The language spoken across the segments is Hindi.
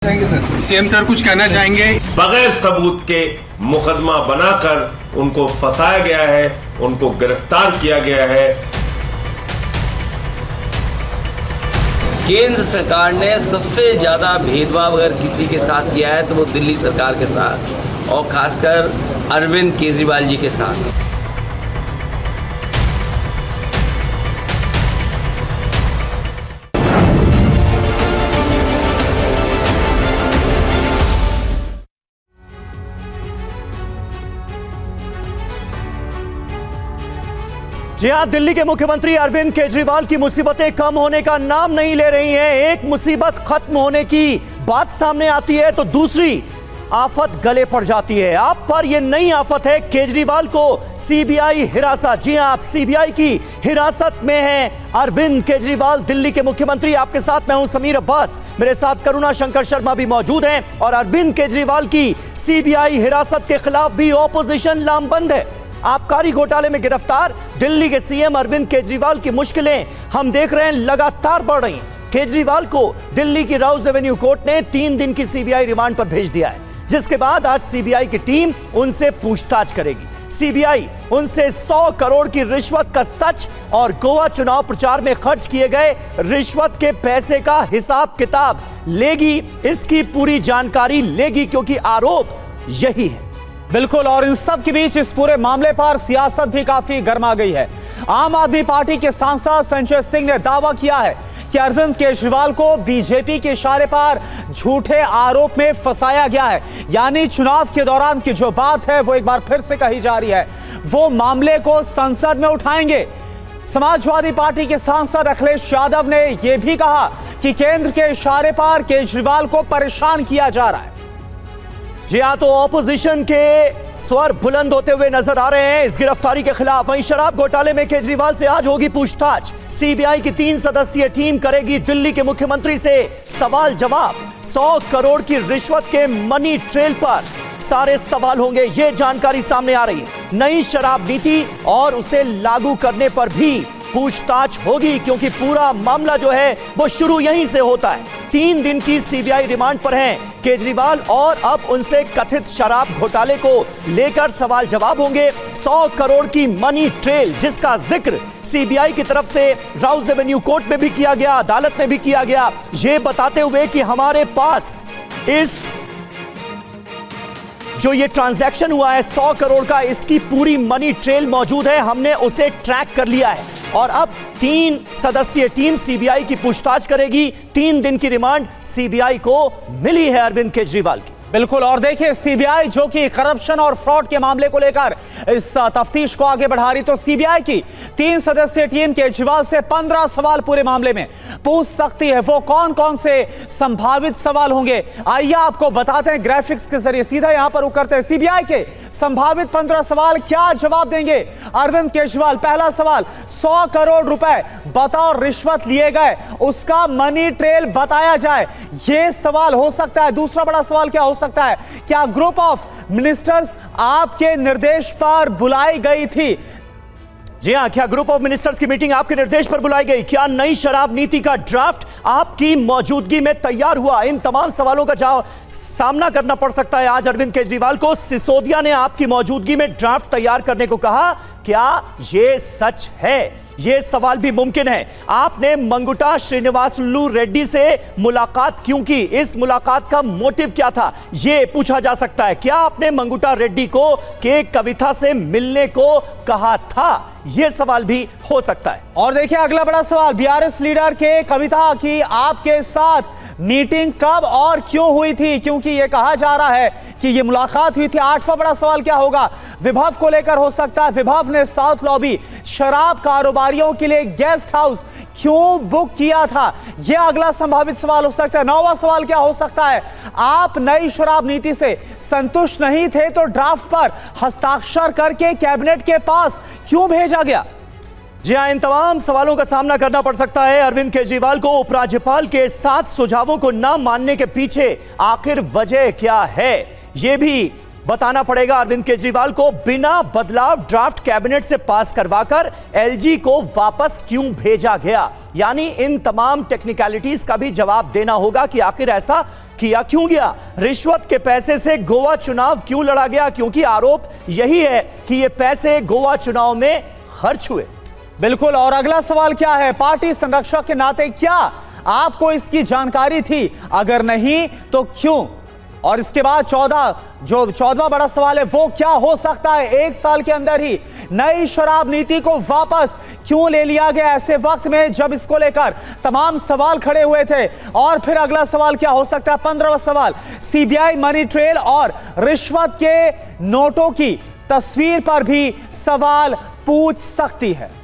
Thank you sir. CM sir कुछ कहना चाहेंगे? बगैर सबूत के मुकदमा बनाकर उनको फंसाया गया है, उनको गिरफ्तार किया गया है। केंद्र सरकार ने सबसे ज्यादा भेदभाव अगर किसी के साथ किया है तो वो दिल्ली सरकार के साथ और खासकर अरविंद केजरीवाल जी के साथ। जी हां, दिल्ली के मुख्यमंत्री अरविंद केजरीवाल की मुसीबतें कम होने का नाम नहीं ले रही हैं। एक मुसीबत खत्म होने की बात सामने आती है तो दूसरी आफत गले पड़ जाती है। आप पर यह नई आफत है, केजरीवाल को सीबीआई हिरासत। जी हां, आप सीबीआई की हिरासत में हैं अरविंद केजरीवाल, दिल्ली के मुख्यमंत्री। आपके साथ मैं हूं समीर अब्बास, मेरे साथ करुणा शंकर शर्मा भी मौजूद हैं। और अरविंद केजरीवाल की सीबीआई हिरासत के खिलाफ भी ऑपोजिशन लामबंद है। आबकारी घोटाले में गिरफ्तार दिल्ली के सीएम अरविंद केजरीवाल की मुश्किलें हम देख रहे हैं लगातार बढ़ रही हैं। केजरीवाल को दिल्ली की राउज एवेन्यू कोर्ट ने 3 दिन की सीबीआई रिमांड पर भेज दिया है, जिसके बाद आज सीबीआई की टीम उनसे पूछताछ करेगी। सीबीआई उनसे 100 करोड़ की रिश्वत का सच और गोवा चुनाव प्रचार में खर्च किए गए रिश्वत के पैसे का हिसाब किताब लेगी, इसकी पूरी जानकारी लेगी, क्योंकि आरोप यही है। बिल्कुल, और इन सब के बीच इस पूरे मामले पर सियासत भी काफी गर्मा गई है। आम आदमी पार्टी के सांसद संजय सिंह ने दावा किया है कि अरविंद केजरीवाल को बीजेपी के इशारे पर झूठे आरोप में फंसाया गया है। यानी चुनाव के दौरान की जो बात है वो एक बार फिर से कही जा रही है, वो मामले को संसद में उठाएंगे। समाजवादी पार्टी के सांसद अखिलेश यादव ने यह भी कहा कि केंद्र के इशारे पर केजरीवाल को परेशान किया जा रहा है। जी हां, तो ऑपोजिशन के स्वर बुलंद होते हुए नजर आ रहे हैं इस गिरफ्तारी के खिलाफ। वहीं शराब घोटाले में केजरीवाल से आज होगी पूछताछ। सीबीआई की 3 सदस्यीय टीम करेगी दिल्ली के मुख्यमंत्री से सवाल जवाब। 100 करोड़ की रिश्वत के मनी ट्रेल पर सारे सवाल होंगे, ये जानकारी सामने आ रही है। नई शराब नीति और उसे लागू करने पर भी पूछताछ होगी, क्योंकि पूरा मामला जो है वो शुरू यहीं से होता है। 3 दिन की सीबीआई रिमांड पर हैं केजरीवाल और अब उनसे कथित शराब घोटाले को लेकर सवाल जवाब होंगे। 100 करोड़ की मनी ट्रेल, जिसका जिक्र सीबीआई की तरफ से राउज एवेन्यू कोर्ट में भी किया गया, अदालत में भी किया गया, ये बताते हुए कि हमारे पास इस जो ये ट्रांजैक्शन हुआ है 100 करोड़ का, इसकी पूरी मनी ट्रेल मौजूद है, हमने उसे ट्रैक कर लिया है। और अब 3 सदस्यीय टीम सीबीआई की पूछताछ करेगी। 3 दिन की रिमांड सीबीआई को मिली है अरविंद केजरीवाल की। बिल्कुल, और देखिए सीबीआई जो कि करप्शन और फ्रॉड के मामले को लेकर इस तफ्तीश को आगे बढ़ा रही, तो सीबीआई की 3 सदस्यीय टीम केजरीवाल से 15 सवाल पूरे मामले में पूछ सकती है। वो कौन कौन से संभावित सवाल होंगे, आइए आपको बताते हैं ग्राफिक्स के जरिए। सीधा यहां पर उतरते हैं, सीबीआई के संभावित 15 सवाल क्या जवाब देंगे अरविंद केजरीवाल। पहला सवाल, 100 करोड़ रुपए बतौर रिश्वत लिए गए, उसका मनी ट्रेल बताया जाए, यह सवाल हो सकता है। दूसरा बड़ा सवाल क्या हो सकता है, क्या ग्रुप ऑफ मिनिस्टर्स आपके निर्देश पर बुलाई गई थी? जी हां, क्या ग्रुप ऑफ मिनिस्टर्स की मीटिंग आपके निर्देश पर बुलाई गई? क्या नई शराब नीति का ड्राफ्ट आपकी मौजूदगी में तैयार हुआ? इन तमाम सवालों का सामना करना पड़ सकता है आज अरविंद केजरीवाल को। सिसोदिया ने आपकी मौजूदगी में ड्राफ्ट तैयार करने को कहा, क्या यह सच है? यह सवाल भी मुमकिन है। आपने मंगुटा श्रीनिवासलू रेड्डी से मुलाकात क्यों की? इस मुलाकात का मोटिव क्या था, यह पूछा जा सकता है। क्या आपने मंगुटा रेड्डी को के कविता से मिलने को कहा था? यह सवाल भी हो सकता है। और देखिए अगला बड़ा सवाल, बीआरएस लीडर के कविता की आपके साथ मीटिंग कब और क्यों हुई थी? क्योंकि यह कहा जा रहा है कि यह मुलाकात हुई थी। 8वां बड़ा सवाल क्या होगा, विभव को लेकर हो सकता है। विभव ने साउथ लॉबी शराब कारोबारियों के लिए गेस्ट हाउस क्यों बुक किया था, यह अगला संभावित सवाल हो सकता है। 9वां सवाल क्या हो सकता है, आप नई शराब नीति से संतुष्ट नहीं थे तो ड्राफ्ट पर हस्ताक्षर करके कैबिनेट के पास क्यों भेजा गया? जी हां, इन तमाम सवालों का सामना करना पड़ सकता है अरविंद केजरीवाल को। उपराज्यपाल के 7 सुझावों को न मानने के पीछे आखिर वजह क्या है, यह भी बताना पड़ेगा अरविंद केजरीवाल को बिना बदलाव ड्राफ्ट कैबिनेट से पास करवाकर एलजी को वापस क्यों भेजा गया। यानी इन तमाम टेक्निकलिटीज का भी जवाब देना होगा कि आखिर ऐसा किया क्यों गया। रिश्वत के पैसे से गोवा चुनाव क्यों लड़ा गया, क्योंकि आरोप यही है कि ये पैसे गोवा चुनाव में खर्च हुए। बिल्कुल। और अगला सवाल क्या है, पार्टी संरक्षक के नाते क्या आपको इसकी जानकारी थी? अगर नहीं तो क्यों? और इसके बाद 14वां बड़ा सवाल है वो क्या हो सकता है? एक साल के अंदर ही नई शराब नीति को वापस क्यों ले लिया गया ऐसे वक्त में जब इसको लेकर तमाम सवाल खड़े हुए थे? और फिर अगला सवाल क्या हो सकता है, 15वां सवाल, सीबीआई मनी ट्रेल और रिश्वत के नोटों की तस्वीर पर भी सवाल पूछ सकती है।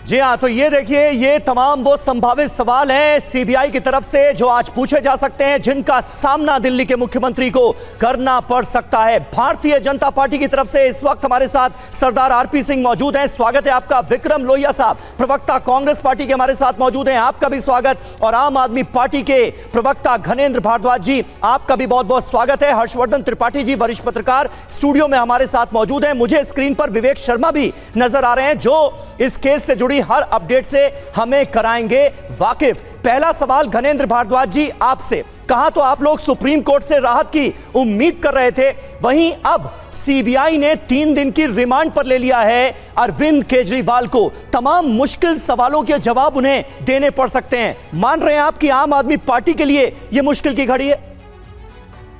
जी हां, तो ये देखिए, ये तमाम वो संभावित सवाल हैं सीबीआई की तरफ से जो आज पूछे जा सकते हैं, जिनका सामना दिल्ली के मुख्यमंत्री को करना पड़ सकता है। भारतीय जनता पार्टी की तरफ से इस वक्त हमारे साथ सरदार आरपी सिंह मौजूद हैं, स्वागत है आपका। विक्रम लोहिया साहब, प्रवक्ता कांग्रेस पार्टी के हमारे साथ मौजूद हैं, आपका भी स्वागत। और आम आदमी पार्टी के प्रवक्ता घनेंद्र भारद्वाज जी, आपका भी बहुत बहुत स्वागत है। हर्षवर्धन त्रिपाठी जी, वरिष्ठ पत्रकार, स्टूडियो में हमारे साथ मौजूद हैं। मुझे स्क्रीन पर विवेक शर्मा भी नजर आ रहे हैं जो इस केस से जुड़ी हर अपडेट से हमें कराएंगे वाकिफ। पहला सवाल घनेंद्र भारद्वाज जी आपसे, कहा तो आप लोग सुप्रीम कोर्ट से राहत की उम्मीद कर रहे थे, वहीं अब सीबीआई ने 3 दिन की रिमांड पर ले लिया है अरविंद केजरीवाल को। तमाम मुश्किल सवालों के जवाब उन्हें देने पड़ सकते हैं। मान रहे हैं आप कि आम आदमी पार्टी के लिए यह मुश्किल की घड़ी है?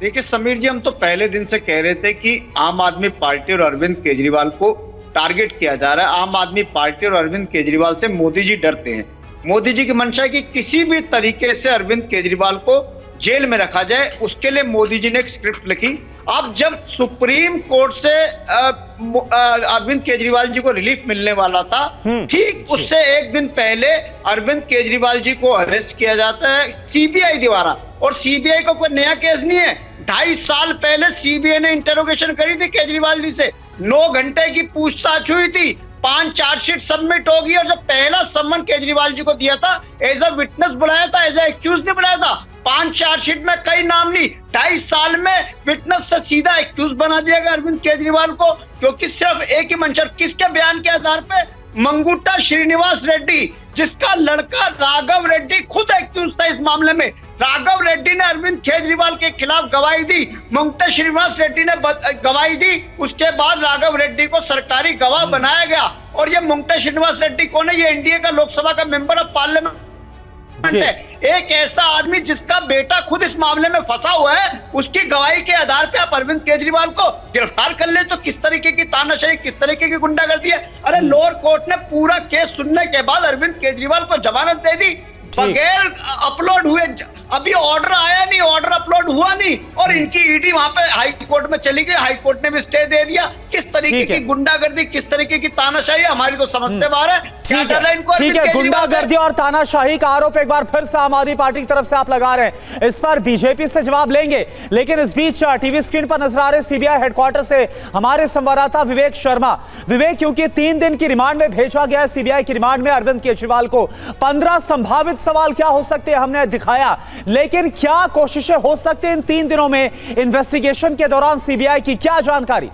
देखिए समीर जी, हम तो पहले दिन से कह रहे थे कि आम आदमी पार्टी और अरविंद केजरीवाल को टारगेट किया जा रहा है। आम आदमी पार्टी और अरविंद केजरीवाल से मोदी जी डरते हैं। मोदी जी की मंशा है कि किसी भी तरीके से अरविंद केजरीवाल को जेल में रखा जाए, उसके लिए मोदी जी ने एक स्क्रिप्ट लिखी। अब जब सुप्रीम कोर्ट से अरविंद केजरीवाल जी को रिलीफ मिलने वाला था, ठीक उससे एक दिन पहले अरविंद केजरीवाल जी को अरेस्ट किया जाता है सीबीआई द्वारा। और सीबीआई को कोई नया केस नहीं है, 2.5 साल पहले सीबीआई ने इंटरोगेशन करी थी केजरीवाल जी से, 9 घंटे की पूछताछ हुई थी, 5 चार्जशीट सबमिट होगी। और जब पहला सम्मन केजरीवाल जी को दिया था, एज अ विटनेस बुलाया था, एज अ एक्यूज नहीं बुलाया था। 5 चार्जशीट में कई नाम नहीं, 2.5 साल में विटनेस से सीधा एक्यूज बना दिया गया अरविंद केजरीवाल को, क्योंकि सिर्फ एक ही मंशा, किसके बयान के आधार पे? मंगुट्टा श्रीनिवास रेड्डी, जिसका लड़का राघव रेड्डी खुद एक्यूज था इस मामले में। राघव रेड्डी ने अरविंद केजरीवाल के खिलाफ गवाही दी, मंगुट्टा श्रीनिवास रेड्डी ने गवाही दी। उसके बाद राघव रेड्डी को सरकारी गवाह बनाया गया। और ये मंगुट्टा श्रीनिवास रेड्डी कौन है? ये एनडीए का लोकसभा का मेंबर ऑफ पार्लियामेंट है। एक ऐसा आदमी जिसका बेटा खुद इस मामले में फंसा हुआ है, उसकी गवाही के आधार पे आप अरविंद केजरीवाल को गिरफ्तार कर ले तो किस तरीके की तानाशाही, किस तरीके की गुंडागर्दी है। अरे लोअर कोर्ट ने पूरा केस सुनने के बाद अरविंद केजरीवाल को जमानत दे दी बगैर अपलोड हुए। अभी ऑर्डर आया नहीं, ऑर्डर अपलोड हुआ नहीं, और इनकी ईडी वहां पे हाई कोर्ट में चली गई, हाई कोर्ट ने भी स्टे दे दिया। किस तरीके की गुंडागर्दी, किस तरीके की तानाशाही, हमारी तो समझ से बाहर है। ठीक है, गुंडागर्दी और तानाशाही का आरोप एक बार फिर से आम आदमी पार्टी की तरफ से आप लगा रहे हैं, इस पर बीजेपी से जवाब लेंगे। लेकिन इस बीच टीवी स्क्रीन पर नजर आ रहे सीबीआई हेडक्वार्टर से हमारे संवाददाता विवेक शर्मा। विवेक, क्योंकि 3 दिन की रिमांड में भेजा गया सीबीआई की रिमांड में अरविंद केजरीवाल को, 15 संभावित सवाल क्या हो सकते हैं हमने दिखाया, लेकिन क्या कोशिशें हो सकती हैं इन 3 दिनों में इन्वेस्टिगेशन के दौरान सीबीआई की, क्या जानकारी?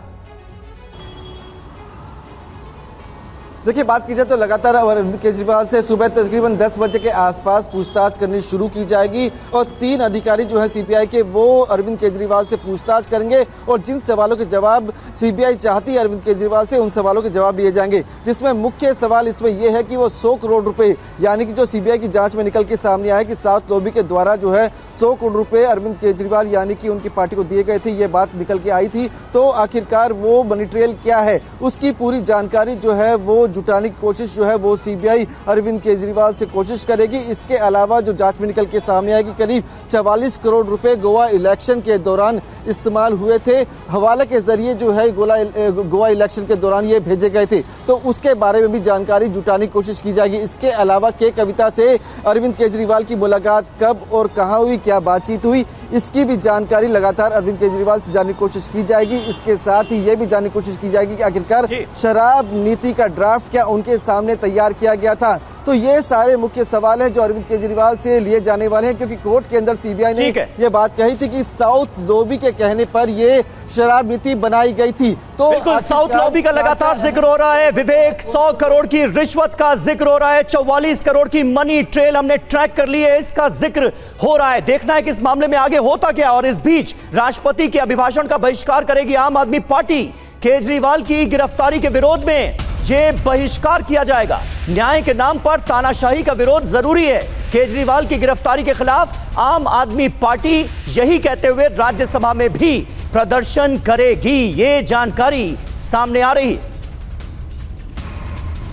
देखिए, बात की जाए तो लगातार अरविंद केजरीवाल से सुबह तकरीबन 10 बजे के आसपास पूछताछ करनी शुरू की जाएगी और 3 अधिकारी जो है सीबीआई के, वो अरविंद केजरीवाल से पूछताछ करेंगे और जिन सवालों के जवाब सीबीआई चाहती है अरविंद केजरीवाल से, उन सवालों के जवाब लिए जाएंगे। जिसमें मुख्य सवाल इसमें यह है कि वो 100 करोड़ रुपए, यानी कि जो सीबीआई की जांच में निकल के सामने आया कि साउथ लॉबी के द्वारा जो है 100 करोड़ रुपए अरविंद केजरीवाल यानी कि उनकी पार्टी को दिए गए थे, ये बात निकल के आई थी। तो आखिरकार वो मनी ट्रेल क्या है, उसकी पूरी जानकारी जो है वो जुटाने की कोशिश जो है वो सीबीआई अरविंद केजरीवाल से कोशिश करेगी। इसके अलावा जो जांच में निकल के सामने आएगी, करीब 44 करोड़ रुपए गोवा इलेक्शन के दौरान इस्तेमाल हुए थे, हवाले के जरिए जो है गोवा इलेक्शन के दौरान ये भेजे गए थे, तो उसके बारे में भी जानकारी जुटाने की कोशिश की जाएगी। इसके अलावा के कविता से अरविंद केजरीवाल की मुलाकात कब और कहां हुई, क्या बातचीत हुई, इसकी भी जानकारी लगातार अरविंद केजरीवाल से जानने की कोशिश की जाएगी। इसके साथ ही ये भी जानने की कोशिश की जाएगी कि आखिरकार शराब नीति का ड्राफ्ट क्या उनके सामने तैयार किया गया था। तो तो ये सारे मुख्य सवाल हैं जो अरविंद केजरीवाल से लिए जाने वाले हैं, क्योंकि कोर्ट के अंदर सीबीआई ने ये बात कही थी कि साउथ लॉबी के कहने पर ये शराब नीति बनाई गई थी। तो बिल्कुल साउथ लॉबी का लगातार जिक्र हो रहा है। विवेक, 100 करोड़ की रिश्वत का जिक्र हो रहा है, 44 करोड़ की मनी ट्रेल हमने ट्रैक कर ली है, इसका जिक्र हो रहा है। देखना है कि इस मामले में आगे होता क्या। और इस बीच राष्ट्रपति के अभिभाषण का बहिष्कार करेगी आम आदमी पार्टी। केजरीवाल की गिरफ्तारी के विरोध में ये बहिष्कार किया जाएगा। न्याय के नाम पर तानाशाही का विरोध जरूरी है। केजरीवाल की गिरफ्तारी के खिलाफ आम आदमी पार्टी यही कहते हुए राज्यसभा में भी प्रदर्शन करेगी। ये जानकारी सामने आ रही है।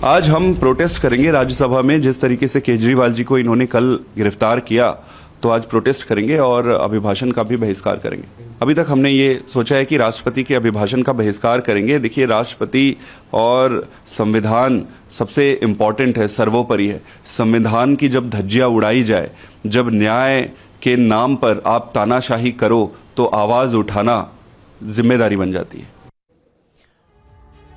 आज हम प्रोटेस्ट करेंगे राज्यसभा में। जिस तरीके से केजरीवाल जी को इन्होंने कल गिरफ्तार किया, तो आज प्रोटेस्ट करेंगे और अभिभाषण का भी बहिष्कार करेंगे। अभी तक हमने ये सोचा है कि राष्ट्रपति के अभिभाषण का बहिष्कार करेंगे। देखिए, राष्ट्रपति और संविधान सबसे इम्पॉर्टेंट है, सर्वोपरि है। संविधान की जब धज्जियां उड़ाई जाए, जब न्याय के नाम पर आप तानाशाही करो, तो आवाज उठाना जिम्मेदारी बन जाती है।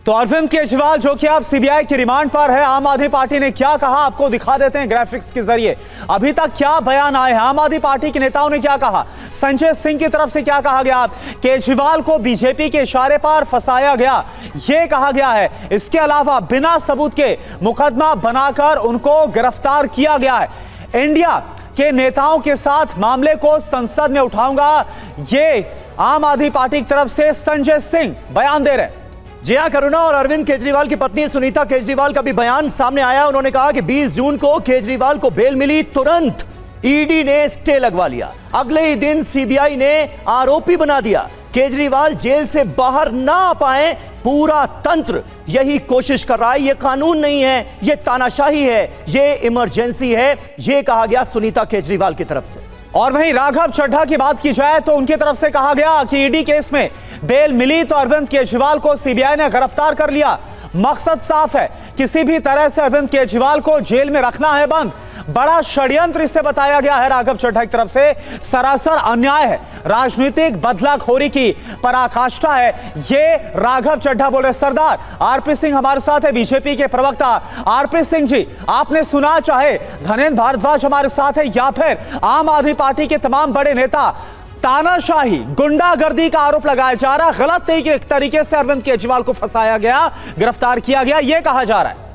तो अरविंद केजरीवाल जो कि अब सीबीआई के रिमांड पर है, आम आदमी पार्टी ने क्या कहा आपको दिखा देते हैं ग्राफिक्स के जरिए। अभी तक क्या बयान आए हैं, आम आदमी पार्टी के नेताओं ने क्या कहा, संजय सिंह की तरफ से क्या कहा गया। केजरीवाल को बीजेपी के इशारे पर फंसाया गया, यह कहा गया है। इसके अलावा बिना सबूत के मुकदमा बनाकर उनको गिरफ्तार किया गया है। इंडिया के नेताओं के साथ मामले को संसद में उठाऊंगा, ये आम आदमी पार्टी की तरफ से संजय सिंह बयान दे रहे हैं। जया करुणा और अरविंद केजरीवाल की पत्नी सुनीता केजरीवाल का भी बयान सामने आया। उन्होंने कहा कि 20 जून को केजरीवाल को बेल मिली, तुरंत ईडी ने स्टे लगवा लिया, अगले ही दिन सीबीआई ने आरोपी बना दिया। केजरीवाल जेल से बाहर ना आ पाए, पूरा तंत्र यही कोशिश कर रहा है। यह कानून नहीं है, यह तानाशाही है, यह इमरजेंसी है, यह कहा गया सुनीता केजरीवाल की तरफ से। और वहीं राघव चड्ढा की बात की जाए तो उनकी तरफ से कहा गया कि ईडी केस में बेल मिली तो अरविंद केजरीवाल को सीबीआई ने गिरफ्तार कर लिया। मकसद साफ है, किसी भी तरह से अरविंद केजरीवाल को जेल में रखना है बंद। बड़ा षड्यंत्र इसे बताया गया है राघव चड्ढा की तरफ से, सरासर अन्याय है, राजनीतिक बदलाखोरी की पराकाष्ठा है, ये राघव चड्ढा बोल रहे। सरदार आरपी सिंह हमारे साथ है, बीजेपी के प्रवक्ता। आरपी सिंह जी, आपने सुना, चाहे धनेन्द्र भारद्वाज हमारे साथ है या फिर आम आदमी पार्टी के तमाम बड़े नेता, तानाशाही, गुंडागर्दी का आरोप लगाया जा रहा है, गलत तरीके से अरविंद केजरीवाल को फंसाया गया, गिरफ्तार किया गया, यह कहा जा रहा है।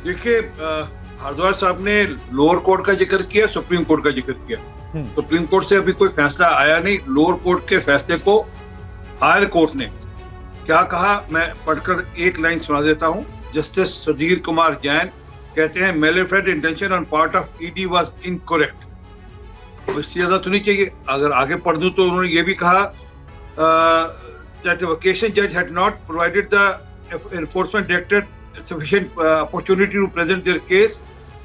देखिए, भारद्वाज साहब ने लोअर कोर्ट का जिक्र किया, सुप्रीम कोर्ट का जिक्र किया। सुप्रीम कोर्ट से अभी कोई फैसला आया नहीं। लोअर कोर्ट के फैसले को हायर कोर्ट ने क्या कहा, मैं पढ़कर एक लाइन सुना देता हूं। जस्टिस सुधीर कुमार जैन कहते हैं, maleficent intention on part of ED was incorrect. इससे ज्यादा तो नहीं चाहिए। अगर आगे पढ़ दूं तो उन्होंने ये भी कहा दैट द वेकेशन जज had not provided the enforcement director sufficient opportunity to present their case.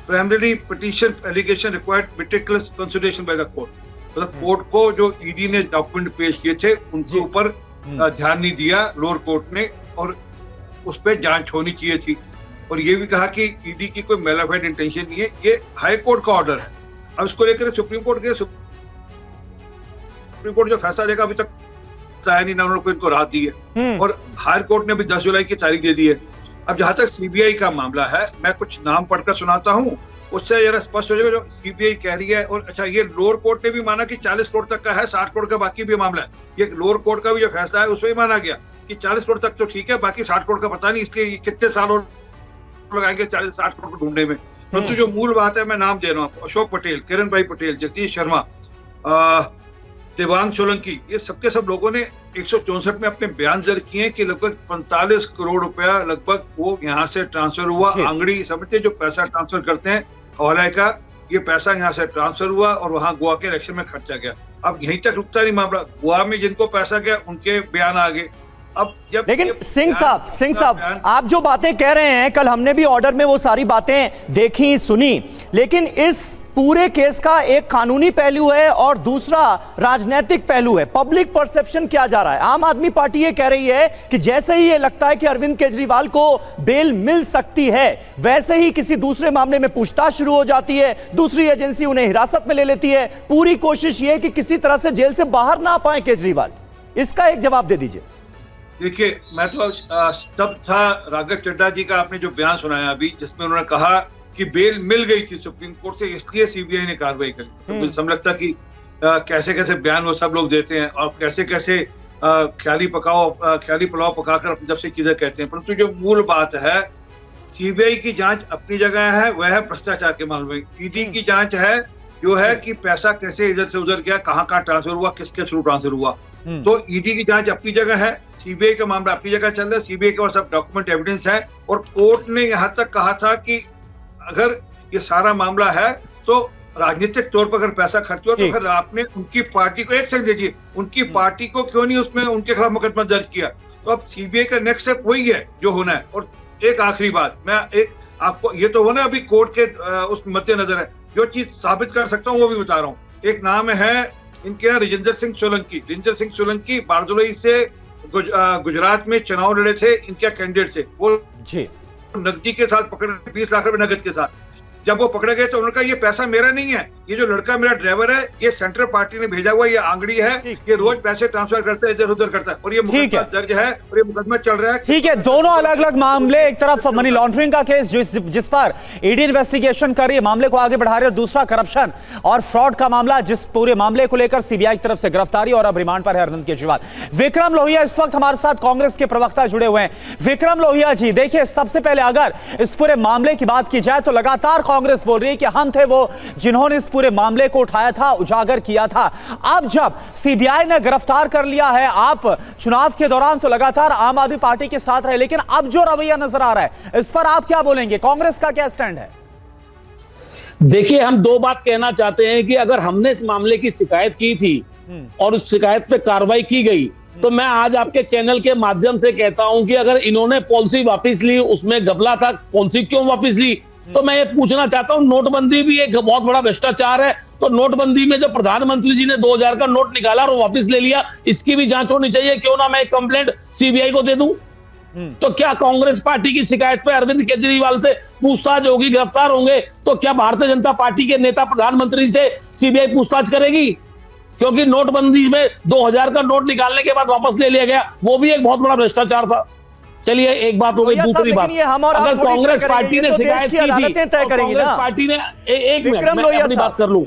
Primarily, petition allegation required meticulous consideration by the court. मतलब कोर्ट को जो ईडी ने डॉक्यूमेंट पेश किए थे उनके ऊपर ध्यान नहीं दिया लोअर कोर्ट ने, और उस पर जांच होनी चाहिए थी। और ये भी कहा कि ईडी की कोई मैलिफेंट इंटेंशन नहीं है, ये हाई कोर्ट का ऑर्डर है। अब इसको लेकर सुप्रीम कोर्ट गए, सुप्रीम कोर्ट जो फैसला देगा अभी तक चाहे नहीं ना, उन्होंने इनको राहत दी है। और हायर कोर्ट ने भी 10 जुलाई की तारीख दे दी है। अब जहां तक सीबीआई का मामला है, मैं कुछ नाम पढ़कर सुनाता हूं, उससे जरा स्पष्ट हो जाएगा जो सीबीआई कह रही है। और अच्छा, ये लोअर कोर्ट ने भी माना कि 40 करोड़ तक का है, 60 करोड़ का बाकी भी मामला है। ये लोअर कोर्ट का भी जो फैसला है उसमें भी माना गया कि 40 करोड़ तक तो ठीक है, बाकी 60 करोड़ का पता नहीं, इसलिए कितने साल और लगाएंगे 40-60 करोड़ को ढूंढने में। परंतु जो मूल बात है, मैं नाम दे रहा हूँ, अशोक पटेल, किरण भाई पटेल, जगदीश शर्मा, देवांग सोलंकी, ये सबके सब लोगों ने 164 में अपने बयान दर्ज किए कि लगभग 45 करोड़ रुपया लगभग वो यहाँ से ट्रांसफर हुआ। आंगड़ी समझते जो पैसा ट्रांसफर करते हैं हवाला का, ये पैसा यहाँ से ट्रांसफर हुआ और वहाँ गोवा के इलेक्शन में खर्चा गया। अब यहीं तक रुकता नहीं मामला, गोवा में जिनको पैसा गया उनके बयान आ गए। अब जब लेकिन सिंह साहब आप जो बातें कह रहे हैं, कल हमने भी ऑर्डर में वो सारी बातें देखी सुनी, लेकिन इस पूरे केस का एक कानूनी पहलू है और दूसरा राजनीतिक पहलू है। पब्लिक परसेप्शन क्या जा रहा है? आम आदमी पार्टी ये कह रही है कि जैसे ही ये लगता है कि अरविंद केजरीवाल को बेल मिल सकती है, वैसे ही किसी दूसरे मामले में पूछताछ शुरू हो जाती है, दूसरी एजेंसी उन्हें हिरासत में ले लेती है। पूरी कोशिश ये है कि किसी तरह से जेल से बाहर ना आ पाए केजरीवाल। इसका एक जवाब दे दीजिए। देखिए, मैं तो तब था राघव चड्ढा जी का आपने जो बयान सुनाया अभी, जिसमें उन्होंने कहा कि बेल मिल गई थी सुप्रीम कोर्ट से, इसलिए सीबीआई ने कार्रवाई करी। तो मुझे समझ लगता कि कैसे कैसे बयान वो सब लोग देते हैं और कैसे कैसे ख्याली पुलाव पकाकर अपनी जब से चीजें कहते हैं, परंतु जो मूल बात है, सीबीआई की जांच अपनी जगह है, वह है भ्रष्टाचार के मामले में। ईडी की जांच है जो है कि पैसा कैसे इधर से उधर गया, कहाँ ट्रांसफर हुआ, किसके थ्रू ट्रांसफर हुआ। तो ईडी की जांच अपनी जगह है, सीबीआई का मामला अपनी जगह चल रहा है, सीबीआई के पास सब डॉक्यूमेंट एविडेंस है, और कोर्ट ने यहाँ तक कहा था कि अगर ये सारा मामला है तो राजनीतिक तौर पर अगर पैसा खर्च हुआ तो फिर आपने उनकी पार्टी को, एक सेकंड दीजिए, उनकी पार्टी को क्यों नहीं उसमें उनके खिलाफ मुकदमा दर्ज किया। तो अब सीबीआई का नेक्स्ट स्टेप वही है जो होना है। और एक आखिरी बात, मैं एक आपको, ये तो होना अभी कोर्ट के उस मद्देनजर है, जो चीज साबित कर सकता हूँ वो भी बता रहा हूँ। एक नाम है इनके यहाँ राजेंद्र सिंह सोलंकी बारदोली से गुजरात में चुनाव लड़े थे, इनके कैंडिडेट थे, वो नकदी के साथ पकड़े, 20 लाख रुपए नकद के साथ। जब वो पकड़े गए तो उन्होंने कहा ये पैसा मेरा नहीं है, ये जो लड़का मेरा ड्राइवर है, ये सेंट्रल पार्टी ने भेजा हुआ, ये आंगड़ी है, ये रोज पैसे ट्रांसफर करता है, इधर उधर करता है, और ये मुकदमा दर्ज है और ये मुकदमा चल रहा है। ठीक है, दोनों अलग अलग मामले, एक तरफ मनी लॉन्ड्रिंग का केस जिस पर ईडी इन्वेस्टिगेशन कर रही है, मामले को आगे बढ़ा रही है, और दूसरा करप्शन और फ्रॉड का मामला, जिस पूरे मामले को लेकर सीबीआई की तरफ से गिरफ्तारी और अब रिमांड पर है अरविंद केजरीवाल। विक्रम लोहिया इस वक्त हमारे साथ कांग्रेस के प्रवक्ता जुड़े हुए हैं। विक्रम लोहिया जी, देखिए, सबसे पहले अगर इस पूरे मामले की बात की जाए तो लगातार कांग्रेस बोल रही है कि हम थे वो जिन्होंने इस पूरे मामले को उठाया था, उजागर किया था। अब जब सीबीआई ने गिरफ्तार कर लिया है, आप चुनाव के दौरान तो लगातार आम आदमी पार्टी के साथ रहे, लेकिन अब जो रवैया नजर आ रहा है, इस पर आप क्या बोलेंगे? कांग्रेस का क्या स्टैंड है? देखिए, हम दो बात कहना चाहते हैं कि अगर हमने इस मामले की शिकायत की थी और उस शिकायत पे कार्रवाई की गई, तो मैं आज आपके चैनल के माध्यम से कहता हूं कि अगर इन्होंने पॉलिसी वापस ली, उसमें घपला था, पॉलिसी क्यों वापस ली, तो मैं ये पूछना चाहता हूं, नोटबंदी भी एक बहुत बड़ा भ्रष्टाचार है, तो नोटबंदी में जो प्रधानमंत्री जी ने 2000 का नोट निकाला और वापस ले लिया, इसकी भी जांच होनी चाहिए। क्यों ना मैं एक कंप्लेंट सीबीआई को दे दूं। तो क्या कांग्रेस पार्टी की शिकायत पे अरविंद केजरीवाल से पूछताछ होगी, गिरफ्तार होंगे, तो क्या भारतीय जनता पार्टी के नेता प्रधानमंत्री से सीबीआई पूछताछ करेगी? क्योंकि नोटबंदी में 2000 का नोट निकालने के बाद वापस ले लिया गया, वो भी एक बहुत बड़ा भ्रष्टाचार था। चलिए, एक बात हो गई। दूसरी बात, अगर कांग्रेस पार्टी ने शिकायत की थी, कांग्रेस पार्टी ने, एक मिनट मैं अपनी बात कर लूं,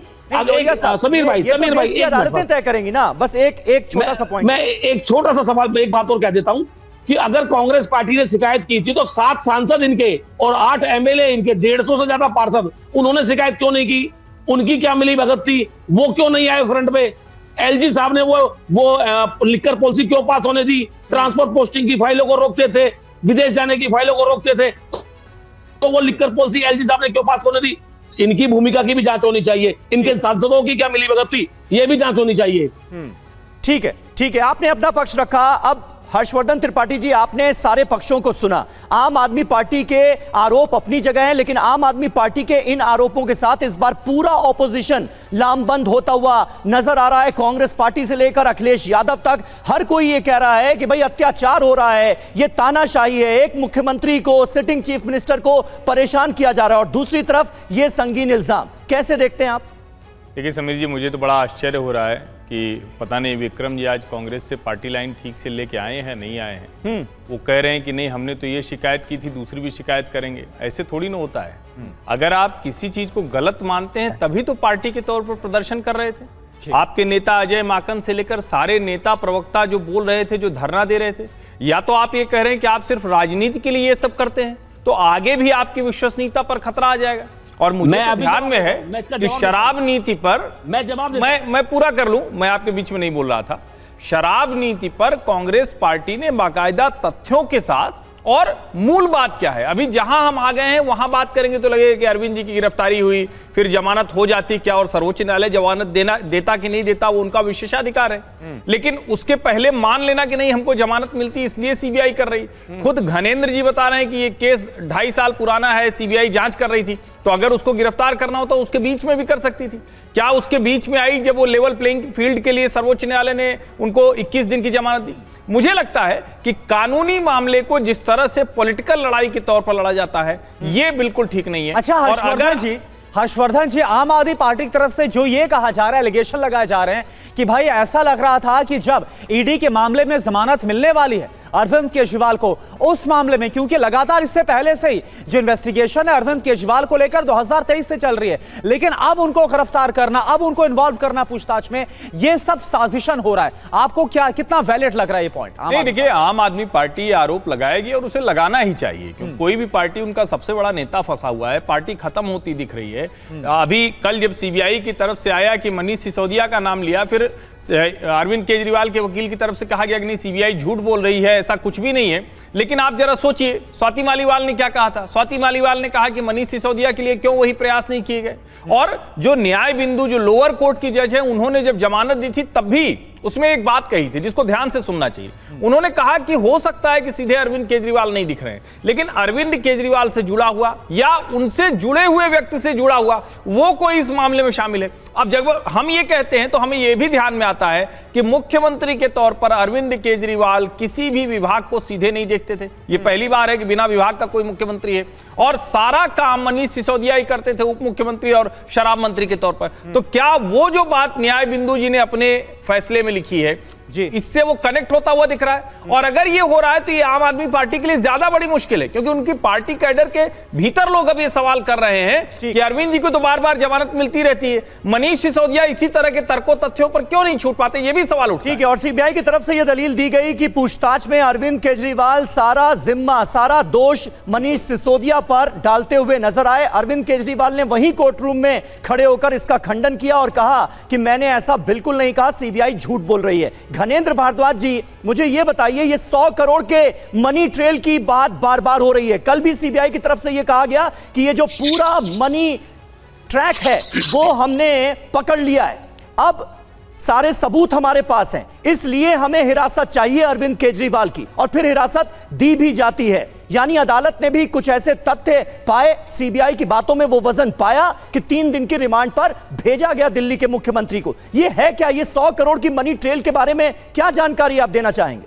समीर भाई अदालतें तय करेंगी ना। बस एक छोटा सा पॉइंट, मैं एक छोटा सा सवाल, एक बात और कह देता हूं कि अगर कांग्रेस पार्टी ने शिकायत की थी तो 7 सांसद इनके और 8 एमएलए इनके, 150 से ज्यादा पार्षद, उन्होंने शिकायत क्यों नहीं की? उनकी क्या मिली भगत थी? वो क्यों नहीं आए फ्रंट पे? एलजी साहब ने वो लिकर पॉलिसी क्यों पास होने दी? ट्रांसपोर्ट पोस्टिंग की फाइलों को रोकते थे, विदेश जाने की फाइलों को रोकते थे, तो वो लिकर पॉलिसी एलजी साहब ने क्यों पास होने दी? इनकी भूमिका की भी जांच होनी चाहिए, इनके सांसदों की क्या मिली भगत थी, ये भी जांच होनी चाहिए। ठीक है, आपने अपना पक्ष रखा। अब हर्षवर्धन त्रिपाठी जी, आपने सारे पक्षों को सुना। आम आदमी पार्टी के आरोप अपनी जगह हैं, लेकिन आम आदमी पार्टी के इन आरोपों के साथ इस बार पूरा ऑपोजिशन लामबंद होता हुआ नजर आ रहा है। कांग्रेस पार्टी से लेकर अखिलेश यादव तक हर कोई ये कह रहा है कि भाई अत्याचार हो रहा है, ये तानाशाही है, एक मुख्यमंत्री को, सिटिंग चीफ मिनिस्टर को परेशान किया जा रहा है, और दूसरी तरफ ये संगीन इल्जाम। कैसे देखते हैं आप? देखिए समीर जी, मुझे तो बड़ा आश्चर्य हो रहा है कि पता नहीं विक्रम जी आज कांग्रेस से पार्टी लाइन ठीक से लेके आए हैं, नहीं आए हैं। वो कह रहे हैं कि नहीं, हमने तो ये शिकायत की थी, दूसरी भी शिकायत करेंगे। ऐसे थोड़ी ना होता है। अगर आप किसी चीज को गलत मानते हैं तभी तो पार्टी के तौर पर प्रदर्शन कर रहे थे। आपके नेता अजय माकन से लेकर सारे नेता प्रवक्ता जो बोल रहे थे, जो धरना दे रहे थे, या तो आप ये कह रहे हैं कि आप सिर्फ राजनीति के लिए ये सब करते हैं, तो आगे भी आपकी विश्वसनीयता पर खतरा आ जाएगा। और मुझे तो ध्यान में है कि शराब नीति पर मैं पूरा कर लूं, मैं आपके बीच में नहीं बोल रहा था। शराब नीति पर कांग्रेस पार्टी ने बाकायदा तथ्यों के साथ, और मूल बात क्या है, अभी जहां हम आ गए हैं वहां बात करेंगे तो लगेगा कि अरविंद जी की गिरफ्तारी हुई, फिर जमानत हो जाती क्या, और सर्वोच्च न्यायालय जमानत देता कि नहीं देता वो उनका विशेषाधिकार है। लेकिन उसके पहले मान लेना कि नहीं हमको जमानत मिलती, इसलिए सीबीआई कर रही। खुद घनेंद्र जी बता रहे हैं कि ये केस 2.5 साल पुराना है, सीबीआई जांच कर रही थी, तो अगर उसको गिरफ्तार करना होता उसके बीच में भी कर सकती थी। क्या उसके बीच में आई जब वो लेवल प्लेइंग फील्ड के लिए सर्वोच्च न्यायालय ने उनको 21 दिन की जमानत दी? मुझे लगता है कि कानूनी मामले को जिस तरह से पॉलिटिकल लड़ाई के तौर पर लड़ा जाता है, ये बिल्कुल ठीक नहीं है। अच्छा, हर्षवर्धन जी, आम आदमी पार्टी की तरफ से जो ये कहा जा रहा है, एलिगेशन लगाए जा रहे हैं कि भाई ऐसा लग रहा था कि जब ईडी के मामले में जमानत मिलने वाली है अरविंद केजरीवाल को उस मामले में, क्योंकि लगातार इससे पहले से ही जो इन्वेस्टिगेशन है अरविंद केजरीवाल को लेकर 2023 से चल रही है, लेकिन अब उनको गिरफ्तार करना, अब उनको इन्वॉल्व करना पूछताछ में, यह सब साजिशन हो रहा है। आपको क्या, कितना वैलिड लग रहा है ये पॉइंट? नहीं, देखिए, आम आदमी पार्टी आरोप लगाएगी और उसे लगाना ही चाहिए, क्योंकि कोई भी पार्टी, उनका सबसे बड़ा नेता फंसा हुआ है, पार्टी खत्म होती दिख रही है। अभी कल जब सीबीआई की तरफ से आया कि मनीष सिसोदिया का नाम लिया, फिर अरविंद केजरीवाल के वकील की तरफ से कहा गया कि नहीं, सीबीआई झूठ बोल रही है, ऐसा कुछ भी नहीं है। लेकिन आप जरा सोचिए, स्वाति मालीवाल ने क्या कहा था? स्वाति मालीवाल ने कहा कि मनीष सिसोदिया के लिए क्यों वही प्रयास नहीं किए गए। और जो न्याय बिंदु, जो लोअर कोर्ट की जज है, उन्होंने जब जमानत दी थी तब भी उसमें एक बात कही थी जिसको ध्यान से सुनना चाहिए। उन्होंने कहा कि हो सकता है कि सीधे अरविंद केजरीवाल नहीं दिख रहे हैं, लेकिन अरविंद केजरीवाल से जुड़ा हुआ या उनसे जुड़े हुए व्यक्ति से जुड़ा हुआ वो कोई इस मामले में शामिल है। अब जब हम ये कहते हैं तो हमें यह भी ध्यान में आता है कि मुख्यमंत्री के तौर पर अरविंद केजरीवाल किसी भी विभाग को सीधे नहीं देखते थे। ये पहली बार है कि बिना विभाग का कोई मुख्यमंत्री है, और सारा काम मनीष सिसोदिया ही करते थे, उप मुख्यमंत्री और शराब मंत्री के तौर पर। तो क्या वो जो बात न्याय बिंदु जी ने अपने फैसले में लिखी है जी, इससे वो कनेक्ट होता हुआ दिख रहा है? और अगर ये हो रहा है तो ये आम आदमी पार्टी के लिए ज्यादा बड़ी मुश्किल है, क्योंकि उनकी पार्टी कैडर के भीतर लोग अब ये सवाल कर रहे हैं कि अरविंद जी को तो बार बार जमानत मिलती रहती है, मनीष सिसोदिया इसी तरह के तर्कों तथ्यों पर क्यों नहीं छूट पाते? ये भी सवाल उठता है। ठीक है, और सीबीआई की तरफ से यह दलील दी गई कि पूछताछ में अरविंद केजरीवाल सारा जिम्मा, सारा दोष मनीष सिसोदिया पर डालते हुए नजर आए। अरविंद केजरीवाल ने वहीं कोर्ट रूम में खड़े होकर इसका खंडन किया और कहा कि मैंने ऐसा बिल्कुल नहीं कहा, सीबीआई झूठ बोल रही है। घनेंद्र भारद्वाज जी, मुझे यह बताइए, ये 100 करोड़ के मनी ट्रेल की बात बार बार हो रही है। कल भी सीबीआई की तरफ से यह कहा गया कि ये जो पूरा मनी ट्रैक है वो हमने पकड़ लिया है, अब सारे सबूत हमारे पास हैं, इसलिए हमें हिरासत चाहिए अरविंद केजरीवाल की, और फिर हिरासत दी भी जाती है। यानी अदालत ने भी कुछ ऐसे तथ्य पाए, सीबीआई की बातों में वो वजन पाया कि 3 दिन की रिमांड पर भेजा गया दिल्ली के मुख्यमंत्री को। ये है क्या? ये 100 करोड़ की मनी ट्रेल के बारे में क्या जानकारी आप देना चाहेंगे?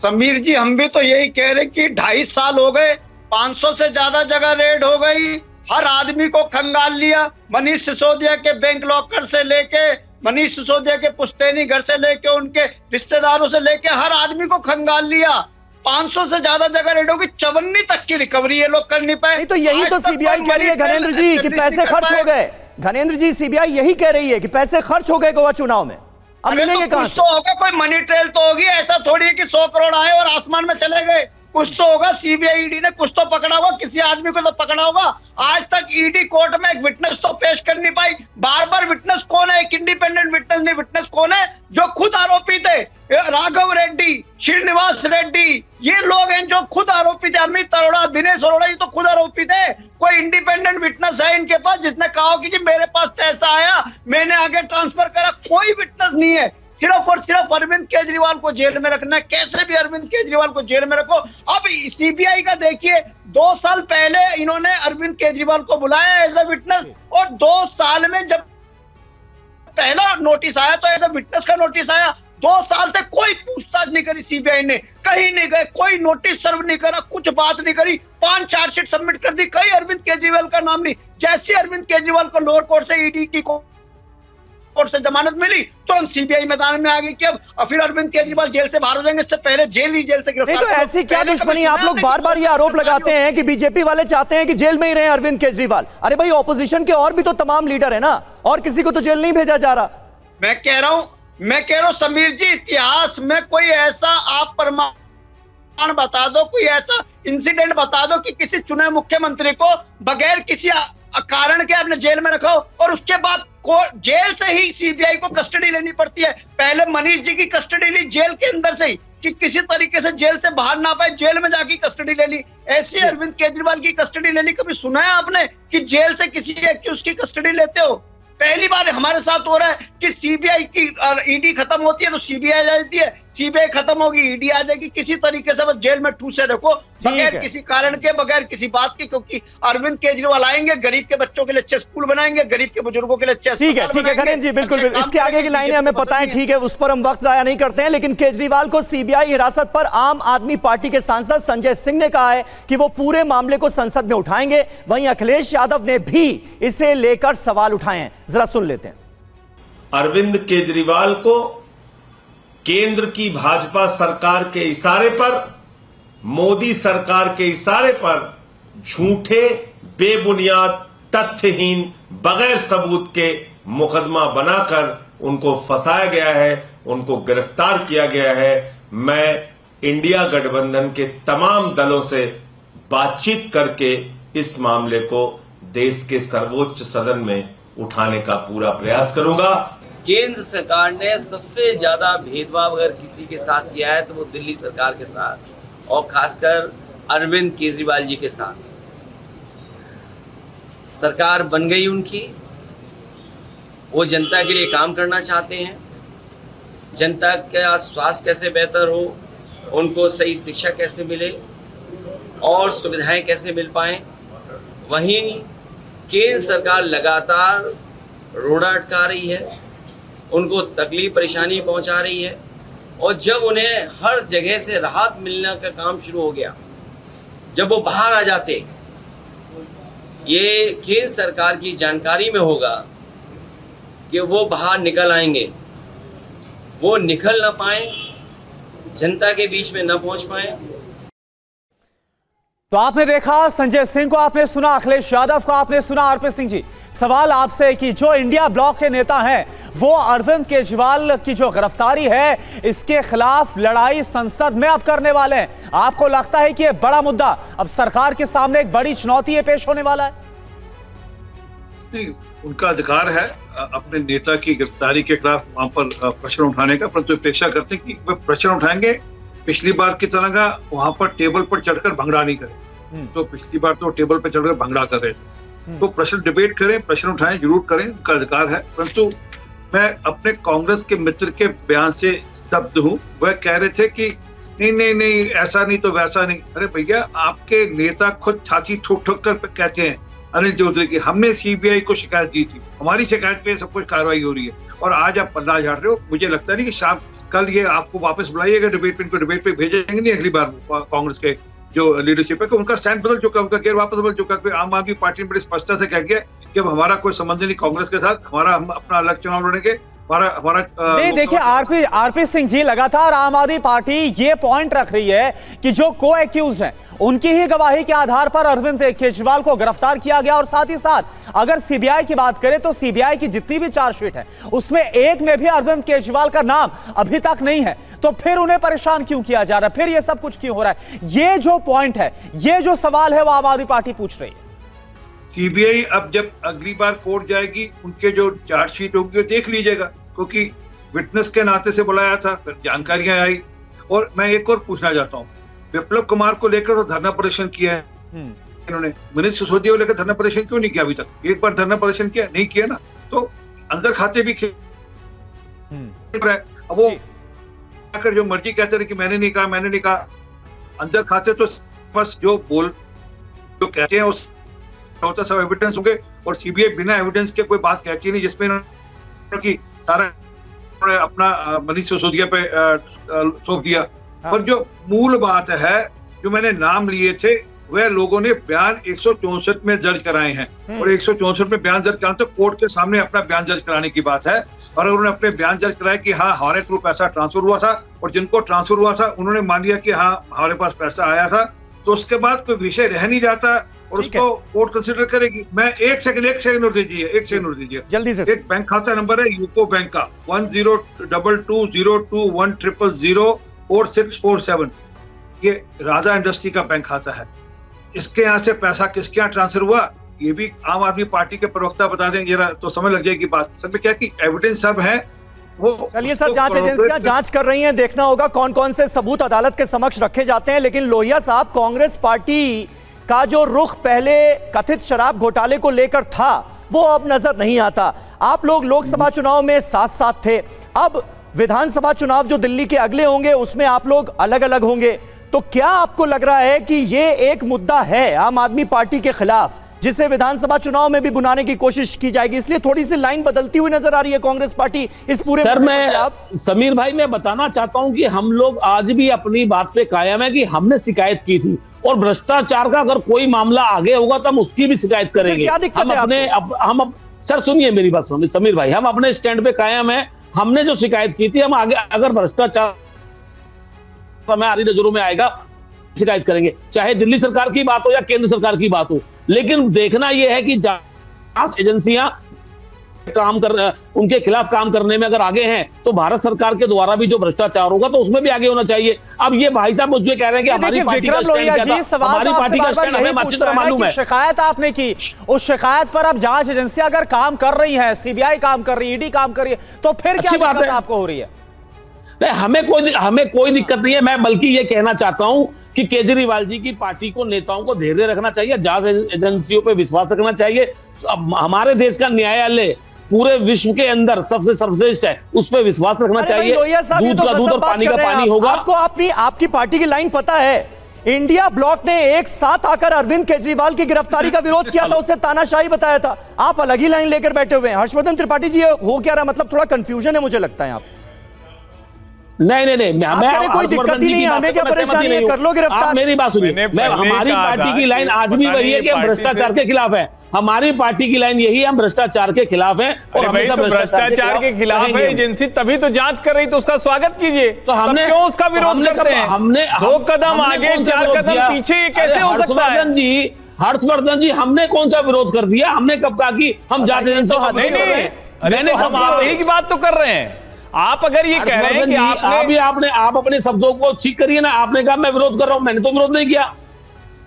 समीर जी, हम भी तो यही कह रहे कि 2.5 साल हो गए, 500 से ज्यादा जगह रेड हो गई, हर आदमी को खंगाल लिया। मनीष सिसोदिया के बैंक लॉकर से लेके, मनीष सिसोदिया के पुश्तैनी घर से लेके, उनके रिश्तेदारों से लेके हर आदमी को खंगाल लिया। 500 से ज्यादा जगह रेड होगी, 54 तक की रिकवरी ये लोग कर नहीं पाए। नहीं तो यही तो सीबीआई कह रही है घनेंद्र जी कि पैसे खर्च हो गए। घनेंद्र जी, सीबीआई यही कह रही है कि पैसे खर्च हो गए गोवा चुनाव में, अब मिलेंगे कहां से? तो होगा, कोई मनी ट्रेल तो होगी, ऐसा थोड़ी है कि 100 करोड़ आए और आसमान में चले गए। कुछ तो होगा, सीबीआई ईडी ने कुछ तो पकड़ा होगा, किसी आदमी को तो पकड़ा होगा। आज तक ईडी कोर्ट में एक विटनेस तो पेश कर नहीं पाई। बार बार विटनेस कौन है? एक इंडिपेंडेंट विटनेस नहीं, विटनेस कौन है? जो खुद आरोपी थे, राघव रेड्डी, श्रीनिवास रेड्डी, ये लोग हैं जो खुद आरोपी थे। अमित अरोड़ा, दिनेश अरोड़ा, ये तो खुद आरोपी थे। कोई इंडिपेंडेंट विटनेस है इनके पास जिसने कहा कि जी मेरे पास पैसा आया, मैंने आगे ट्रांसफर करा? कोई विटनेस नहीं है। सिर्फ और सिर्फ अरविंद केजरीवाल को जेल में रखना है, कैसे भी अरविंद केजरीवाल को जेल में रखो। अब सीबीआई का देखिए, 2 साल पहले इन्होंने अरविंद केजरीवाल को बुलाया एज ए विटनेस, और 2 साल में जब पहला नोटिस आया तो एज ए विटनेस का नोटिस आया। 2 साल से कोई पूछताछ नहीं करी सीबीआई ने, कहीं नहीं गए, कोई नोटिस सर्व नहीं करा, कुछ बात नहीं करी। 5 चार्जशीट सबमिट कर दी, कहीं अरविंद केजरीवाल का नाम नहीं। जैसे अरविंद केजरीवाल को लोअर कोर्ट से ईडी की कोर्ट से जमानत मिली, तुरंत सीबीआई मैदान में आ गई कि अब फिर अरविंद केजरीवाल जेल से बाहर हो जाएंगे, इससे पहले जेल से गिरफ्तार। नहीं तो ऐसी क्या दुश्मनी? आप लोग बार बार ये आरोप लगाते हैं कि बीजेपी वाले चाहते हैं कि जेल में ही रहे अरविंद केजरीवाल। अरे भाई, ऑपोजिशन के और भी तो तमाम लीडर है ना, और किसी को तो जेल नहीं भेजा जा रहा। मैं कह रहा हूं समीर जी, इतिहास में कोई ऐसा आप प्रमाण बता दो, कोई ऐसा इंसिडेंट बता दो कि किसी चुने मुख्यमंत्री को बगैर किसी कारण के आपने जेल में रखा हो, और उसके बाद जेल से ही सीबीआई को कस्टडी लेनी पड़ती है। पहले मनीष जी की कस्टडी ली जेल के अंदर से ही, कि किसी तरीके से जेल से बाहर ना पाए, जेल में जाके कस्टडी ले ली। ऐसी अरविंद केजरीवाल की कस्टडी ले ली। कभी सुना है आपने कि जेल से किसी एक्यूज की कस्टडी लेते हो? पहली बार हमारे साथ हो रहा है कि सीबीआई की ईडी खत्म होती है तो सीबीआई आ जाती है, सीबीआई खत्म होगी ईडी आ जाएगी। किसी तरीके से बस जेल में ठूसे रखो, बगैर किसी कारण के, बगैर किसी बात की, क्योंकि अरविंद केजरीवाल आएंगे, गरीब के बच्चों के लिए अच्छे स्कूल बनाएंगे, गरीब के बुजुर्गों के लिए अच्छे ठीक है घनेंद्र जी, बिल्कुल इसके आगे की लाइनें हमें पता है, ठीक है, उस पर हम वक्त जाया नहीं करते हैं। लेकिन केजरीवाल को सीबीआई हिरासत पर आम आदमी पार्टी के सांसद संजय सिंह ने कहा है कि वो पूरे मामले को संसद में उठाएंगे। वहीं अखिलेश यादव ने भी इसे लेकर सवाल उठाए हैं, जरा सुन लेते हैं। अरविंद केजरीवाल को केंद्र की भाजपा सरकार के इशारे पर, मोदी सरकार के इशारे पर झूठे, बेबुनियाद, तथ्यहीन, बगैर सबूत के मुकदमा बनाकर उनको फंसाया गया है, उनको गिरफ्तार किया गया है। मैं इंडिया गठबंधन के तमाम दलों से बातचीत करके इस मामले को देश के सर्वोच्च सदन में उठाने का पूरा प्रयास करूंगा। केंद्र सरकार ने सबसे ज्यादा भेदभाव अगर किसी के साथ किया है तो वो दिल्ली सरकार के साथ और खासकर अरविंद केजरीवाल जी के साथ। सरकार बन गई उनकी, वो जनता के लिए काम करना चाहते हैं, जनता का स्वास्थ्य कैसे बेहतर हो, उनको सही शिक्षा कैसे मिले और सुविधाएं कैसे मिल पाएं। वहीं केंद्र सरकार लगातार रोड़ा अटका रही है, उनको तकलीफ परेशानी पहुंचा रही है और जब उन्हें हर जगह से राहत मिलने का काम शुरू हो गया, जब वो बाहर आ जाते, ये केंद्र सरकार की जानकारी में होगा कि वो बाहर निकल आएंगे, वो निकल ना पाए, जनता के बीच में न पहुंच पाए। तो आपने देखा संजय सिंह को, आपने सुना अखिलेश यादव को, आपने सुना आरपी सिंह जी। सवाल आपसे कि जो इंडिया ब्लॉक के नेता हैं वो अरविंद केजरीवाल की जो गिरफ्तारी है इसके खिलाफ लड़ाई संसद में अब करने वाले हैं। आपको लगता है कि यह बड़ा मुद्दा अब सरकार के सामने एक बड़ी चुनौती पेश होने वाला है? नहीं, उनका अधिकार है अपने नेता की गिरफ्तारी के खिलाफ वहां पर प्रश्न उठाने का, परंतु अपेक्षा करते हैं कि वे प्रश्न उठाएंगे पिछली बार की तरह वहां पर टेबल पर चढ़कर भंगड़ा नहीं करें। तो पिछली बार तो टेबल पर चढ़कर भंगड़ा कर रहे थे। तो प्रश्न डिबेट करें, प्रश्न उठाएं, जरूर करें, उनका अधिकार है। परंतु मैं अपने कांग्रेस के मित्र के बयान से स्तब्ध हूँ। वह कह रहे थे कि नहीं ऐसा नहीं तो वैसा नहीं। अरे भैया, आपके नेता खुद छाती ठोक ठोक कर कहते हैं अनिल चौधरी की हमने सीबीआई को शिकायत की थी, हमारी शिकायत पे सब कुछ कार्रवाई हो रही है, और आज आप पल्ला झाड़ रहे हो। मुझे लगता नहीं कि शाम कल ये आपको वापस बुलाइएगा डिबेट पे, इनको डिबेट पे भेजेंगे नहीं अगली बार। कांग्रेस के जो लीडरशिप है, उनका स्टैंड बदल चुका, उनका गेयर वापस बदल चुका। कोई आम आदमी पार्टी ने बड़ी स्पष्टता से कह गया कि अब हमारा कोई संबंध नहीं कांग्रेस के साथ, हम अपना अलग चुनाव लड़ेंगे। नहीं, देखिए आरपी सिंह जी, लगातार आम आदमी पार्टी ये पॉइंट रख रही है कि जो को एक्यूज्ड हैं उनकी ही गवाही के आधार पर अरविंद केजरीवाल को गिरफ्तार किया गया, और साथ ही साथ अगर सीबीआई की बात करें तो सीबीआई की जितनी भी चार्जशीट है उसमें एक में भी अरविंद केजरीवाल का नाम अभी तक नहीं है। तो फिर उन्हें परेशान क्यों किया जा रहा है, फिर ये सब कुछ क्यों हो रहा है? ये जो पॉइंट है, ये जो सवाल है, वो आम आदमी पार्टी पूछ रही है। सीबीआई अब जब अगली बार कोर्ट जाएगी, उनके जो चार्जशीट होगी वो देख लीजिएगा, क्योंकि विटनेस के नाते से बुलाया था, फिर जानकारियां आई। और मैं एक और पूछना चाहता हूँ, विप्लव कुमार को लेकर तो धरना प्रदर्शन किया है इन्होंने, मनीष सिसोदिया को लेकर धरना प्रदर्शन क्यों नहीं किया अभी तक? एक बार धरना प्रदर्शन किया नहीं किया ना, तो अंदर खाते भी अब वो जो मर्जी कहते रहे कि मैंने नहीं कहा, अंदर खाते तो बस जो कहते हैं उस होता सब एविडेंस होंगे, और सीबीआई बिना एविडेंस के कोई बात कहती नहीं, जिसमें कि सारा अपना मनीष सिसोदिया पे सौंप दिया। पर जो मूल बात है, जो मैंने नाम लिए थे, वह लोगों ने बयान 164 में दर्ज कराए हैं, और 164 में बयान दर्ज कराने तो कोर्ट के सामने अपना बयान दर्ज कराने की बात है। और उन्होंने अपने बयान दर्ज कराया कि हाँ हमारे थ्रू पैसा ट्रांसफर हुआ था, और जिनको ट्रांसफर हुआ था उन्होंने मान लिया कि हाँ हमारे पास पैसा आया था, तो उसके बाद कोई विषय रह नहीं जाता और उसको कोर्ट कंसिडर करेगी। मैं एक सेकंड और दीजिए जल्दी से। एक बैंक खाता नंबर है यूको बैंक का 10220201004647, ये राजा इंडस्ट्री का बैंक खाता है। इसके यहाँ से पैसा किसके यहाँ ट्रांसफर हुआ, ये भी आम आदमी पार्टी के प्रवक्ता बता दें जरा, तो समझ लग जाएगी बात। सब में क्या कि एविडेंस सब है वो। चलिए सर, जांच एजेंसियां जांच कर रही हैं, देखना होगा कौन कौन से सबूत अदालत के समक्ष रखे जाते हैं। लेकिन लोहिया साहब, कांग्रेस पार्टी का जो रुख पहले कथित शराब घोटाले को लेकर था वो अब नजर नहीं आता। आप लोग लोकसभा चुनाव में साथ साथ थे, अब विधानसभा चुनाव जो दिल्ली के अगले होंगे उसमें आप लोग अलग अलग होंगे। तो क्या आपको लग रहा है कि ये एक मुद्दा है आम आदमी पार्टी के खिलाफ जिसे विधानसभा चुनाव में भी बुलाने की कोशिश की जाएगी, इसलिए थोड़ी सी लाइन बदलती हुई नजर आ रही है कांग्रेस पार्टी इस पूरे? सर मैं समीर भाई मैं बताना चाहता हूं कि हम लोग आज भी अपनी बात पे कायम है कि हमने शिकायत की थी, और भ्रष्टाचार का अगर कोई मामला आगे होगा तो हम उसकी भी शिकायत करेंगे। क्या दिक्कत है? सर सुनिए मेरी बात, सुनिए समीर भाई, हम अपने स्टैंड पे कायम है, हमने जो शिकायत की थी, हम आगे अगर भ्रष्टाचार हमारी नजरों में आएगा शिकायत करेंगे, चाहे दिल्ली सरकार की बात हो या केंद्र सरकार की बात हो। लेकिन देखना यह है कि जांच एजेंसियां काम कर उनके खिलाफ काम करने में अगर आगे हैं, तो भारत सरकार के द्वारा भी जो भ्रष्टाचार होगा तो उसमें भी आगे होना चाहिए। अब ये भाई साहब मुझे कह रहे हैं कि हमारी पार्टी का स्टैंड क्या था, हमारी पार्टी का स्टैंड हमें अच्छी तरह मालूम है। शिकायत आपने की, उस शिकायत पर अब जांच एजेंसियां अगर काम कर रही है, सीबीआई काम कर रही है, ईडी काम कर रही है, तो फिर क्या दिक्कत आपको हो रही है? नहीं, हमें कोई दिक्कत नहीं है। मैं बल्कि ये कहना चाहता हूं कि केजरीवाल जी की पार्टी को, नेताओं को धैर्य रखना चाहिए, जांच एजेंसियों पे विश्वास रखना चाहिए। हमारे देश का न्यायालय पूरे विश्व के अंदर सबसे सर्वश्रेष्ठ है, उस पर विश्वास रखना चाहिए। दूध का दूध और पानी का पानी होगा। आपको आपकी पार्टी की लाइन पता है? इंडिया ब्लॉक ने एक साथ आकर अरविंद केजरीवाल की गिरफ्तारी का विरोध किया था, उसे तानाशाही बताया था। आप अलग ही लाइन लेकर बैठे हुए हैं। हर्षवर्धन त्रिपाठी जी, हो क्या रहा? मतलब थोड़ा कंफ्यूजन है मुझे लगता है यहाँ। नहीं, मैं कोई दिक्कत ही नहीं, हमें क्या परेशानी है, कर लो गिरफ्तार। मेरी बात सुनिए, हमारी पार्टी की लाइन आज भी वही है कि हम भ्रष्टाचार के खिलाफ है। हमारी पार्टी की लाइन यही है, हम भ्रष्टाचार के खिलाफ हैं और हमेशा भ्रष्टाचार के खिलाफ है एजेंसी, तभी तो जांच कर रही, तो उसका स्वागत कीजिए। तो हमने क्यों उसका विरोध करते हैं? हमने 2 कदम आगे 4 कदम पीछे, ये कैसे हो सकता है? हर्षवर्धन जी, हमने कौन सा विरोध कर दिया? हमने कब कहा कि हम जांच एजेंसी? मैंने हम यही की बात तो कर रहे हैं। आप अगर ये कह रहे हैं कि आप अपने शब्दों को ठीक करिए ना। आपने कहा मैं विरोध कर रहा हूं, मैंने तो विरोध नहीं किया।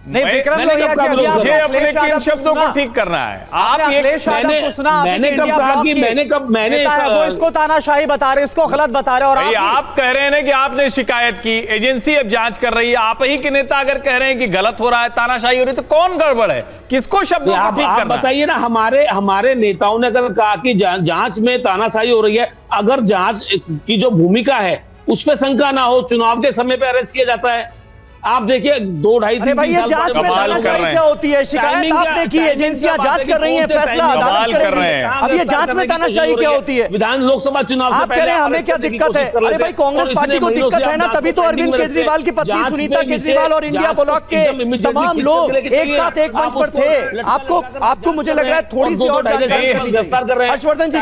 नहीं, विक्रम लोहिया जी, मुझे अपने किन शब्दों को ठीक करना है। आप मैंने कब कहा कि मैंने वो इसको तानाशाही बता रहे, इसको गलत बता रहे, और आप कह रहे हैं ना कि आपने शिकायत की, एजेंसी अब जांच कर रही है। आप ही के नेता अगर कह रहे हैं कि गलत हो रहा है, तानाशाही हो रही है, तो कौन गड़बड़ है? किसको शब्दों को ठीक करना है? बताइए ना। हमारे नेताओं ने अगर कहा कि जांच में तानाशाही हो रही है, अगर जांच की जो भूमिका है उस पर शंका ना हो, चुनाव के समय पे अरेस्ट किया जाता है। आप देखिए 2-2.5 अरे भाई, ये जांच में तानाशाही क्या होती है? शिकायत आपने की, एजेंसियां जांच कर रही हैं, फैसला अदालत करेगी। अब ये जांच में तानाशाही क्या होती है? विधान लोकसभा चुनाव आप कह रहे हैं हमें क्या दिक्कत है? अरे भाई, कांग्रेस पार्टी को दिक्कत है ना, तभी तो अरविंद केजरीवाल की पत्नी सुनीता केजरीवाल और इंडिया ब्लॉक के तमाम लोग एक साथ एक मंच पर थे। आपको मुझे लग रहा है थोड़ी सी और जानकारी। हर्षवर्धन जी,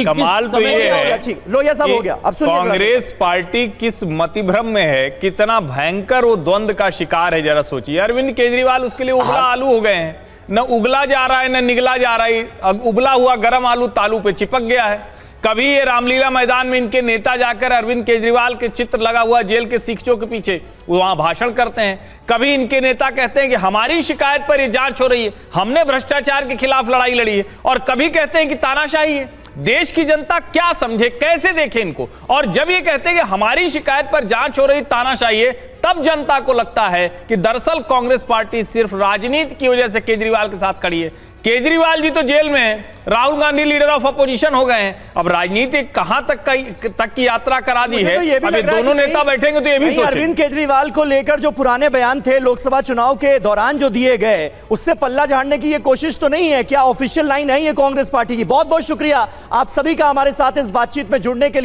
कमाल तो ये है, लोहिया साहब हो गया। अब सुनिए, कांग्रेस पार्टी किस मतिभ्रम में है, कितना भयंकर वो द्वंद का शिकार है, जरा सोचिए। अरविंद केजरीवाल उसके लिए उबला आलू हो गए हैं, न उगला जा रहा है न निगला जा रहा है। अब उबला हुआ गर्म आलू तालू पे चिपक गया है। कभी ये रामलीला मैदान में इनके नेता जाकर अरविंद केजरीवाल के चित्र लगा हुआ जेल के सीखचों के पीछे वहां भाषण करते हैं। कभी इनके नेता कहते हैं कि हमारी शिकायत पर ये जांच हो रही है, हमने भ्रष्टाचार के खिलाफ लड़ाई लड़ी है, और कभी कहते हैं कि तानाशाही है। देश की जनता क्या समझे, कैसे देखे इनको? और जब ये कहते हैं कि हमारी शिकायत पर जांच हो रही, तानाशाही है, तब जनता को लगता है कि दरअसल कांग्रेस पार्टी सिर्फ राजनीति की वजह से केजरीवाल के साथ खड़ी है। केजरीवाल जी तो जेल में हैं, Rahul Gandhi leader of opposition हो गए हैं। अब राजनीति कहां तक की यात्रा करा दी है। अब ये दोनों नेता बैठेंगे तो ये भी सोचें। अरविंद केजरीवाल को लेकर जो पुराने बयान थे लोकसभा चुनाव के दौरान जो दिए गए, उससे पल्ला झाड़ने की ये कोशिश तो नहीं है? क्या ऑफिशियल लाइन है ये कांग्रेस पार्टी की? बहुत बहुत शुक्रिया आप सभी का हमारे साथ इस बातचीत में जुड़ने के लिए।